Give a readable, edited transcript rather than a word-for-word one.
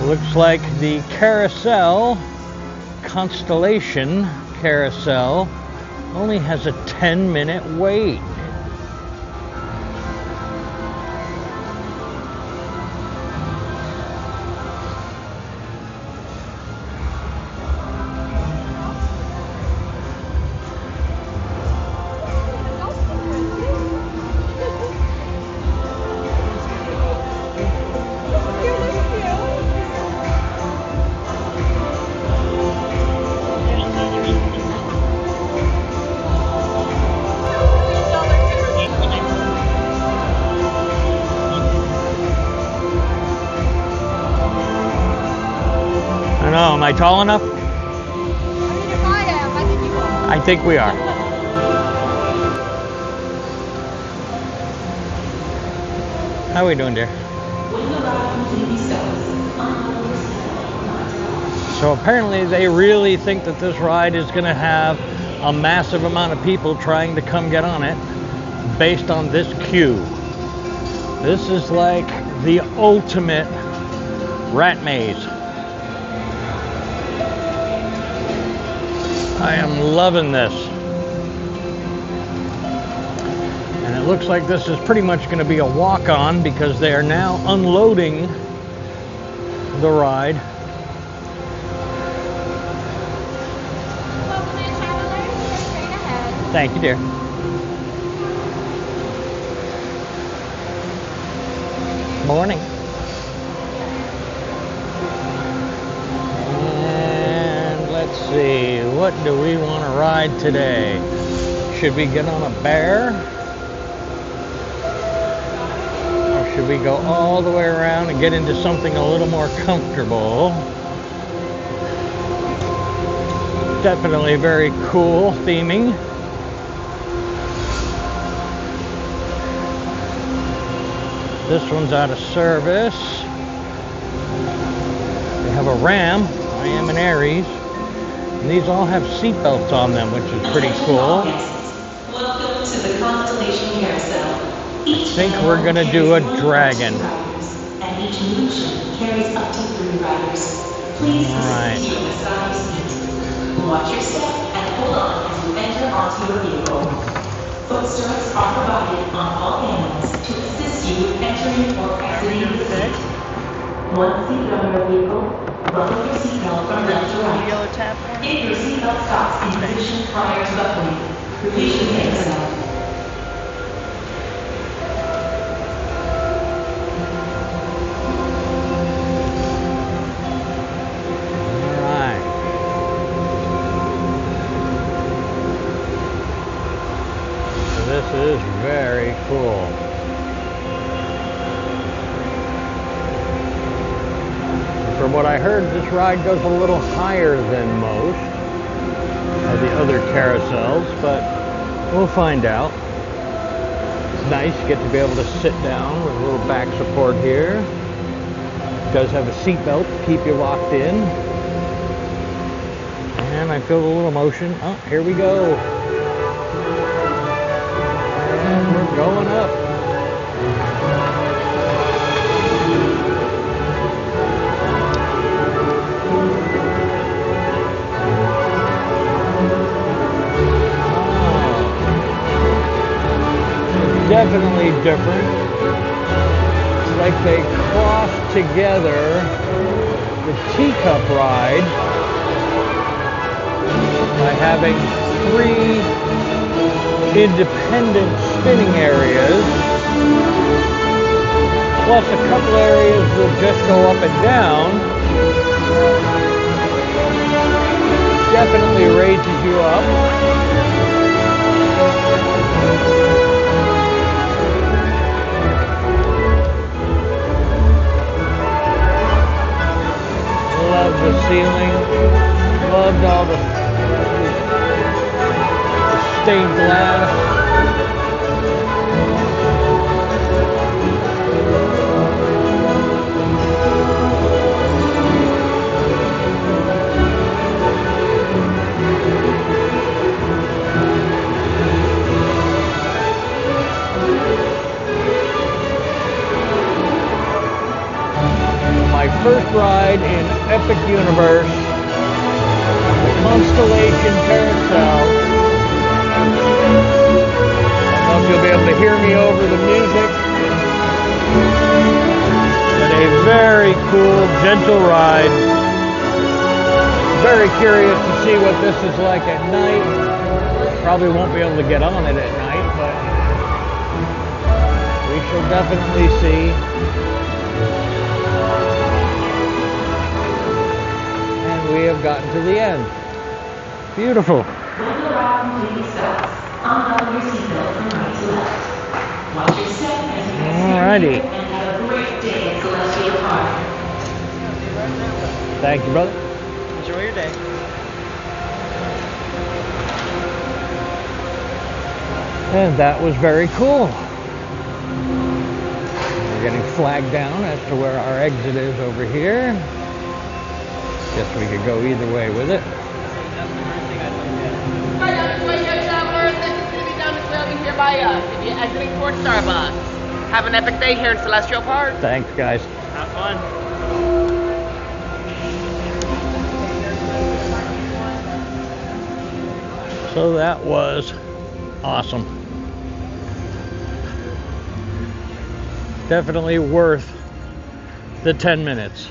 Looks like the carousel, Constellation Carousel, only has a 10-minute wait. I know, am I tall enough? I mean, if I am, I think you are. I think we are. How are we doing, dear? So apparently they really think that this ride is going to have a massive amount of people trying to come get on it based on this queue. This is like the ultimate rat maze. I am loving this. And it looks like this is pretty much going to be a walk-on because they are now unloading the ride. Welcome in, travelers. Straight ahead. Thank you, dear. Morning. And let's see, what do we want to ride today? Should we get on a Behr? Or should we go all the way around and get into something a little more comfortable? Definitely very cool theming. This one's out of service. They have a Ram. I am an Aries. And these all have seat belts on them, which is pretty cool. Welcome to the Constellation Carousel. I think we're gonna do a dragon. And each moonship carries up to 3 riders. Please listen to your assigned seat. Watch your step and hold on as you enter onto your vehicle. Footsteps are provided on all panels to assist you with entering or exiting the seat. Once seated on your vehicle, buckle your seatbelt from left to right. If your seatbelt stops in position prior to buckling, repeat the carousel. This is very cool. From what I heard, this ride goes a little higher than most of the other carousels, but we'll find out. It's nice to get to be able to sit down with a little back support here. It does have a seat belt to keep you locked in. And I feel a little motion. Oh, here we go. And we're going up. It's definitely different. It's like they crossed together the teacup ride by having 3 independent spinning areas, plus a couple areas that just go up and down. Definitely raises you up. Love the ceiling. Loved all the stained glass. My first ride in Epic Universe, the Constellation Carousel. I don't know if you'll be able to hear me over the music, but a very cool, gentle ride. Very curious to see what this is like at night. Probably won't be able to get on it at night, but we shall definitely see. And we have gotten to the end. Beautiful. When the ride completely stops, unbuckle your seatbelt from right to left. Watch your step as you Alrighty. and have a great day at Celestial Park. Thank you, brother. Enjoy your day. And that was very cool. We're getting flagged down as to where our exit is over here. Guess we could go either way with it. Hi, travelers. This is going to be down this way over here by us. If you're exiting towards Starbucks. Have an epic day here in Celestial Park. Thanks, guys. Have fun. So that was awesome. Definitely worth the 10 minutes.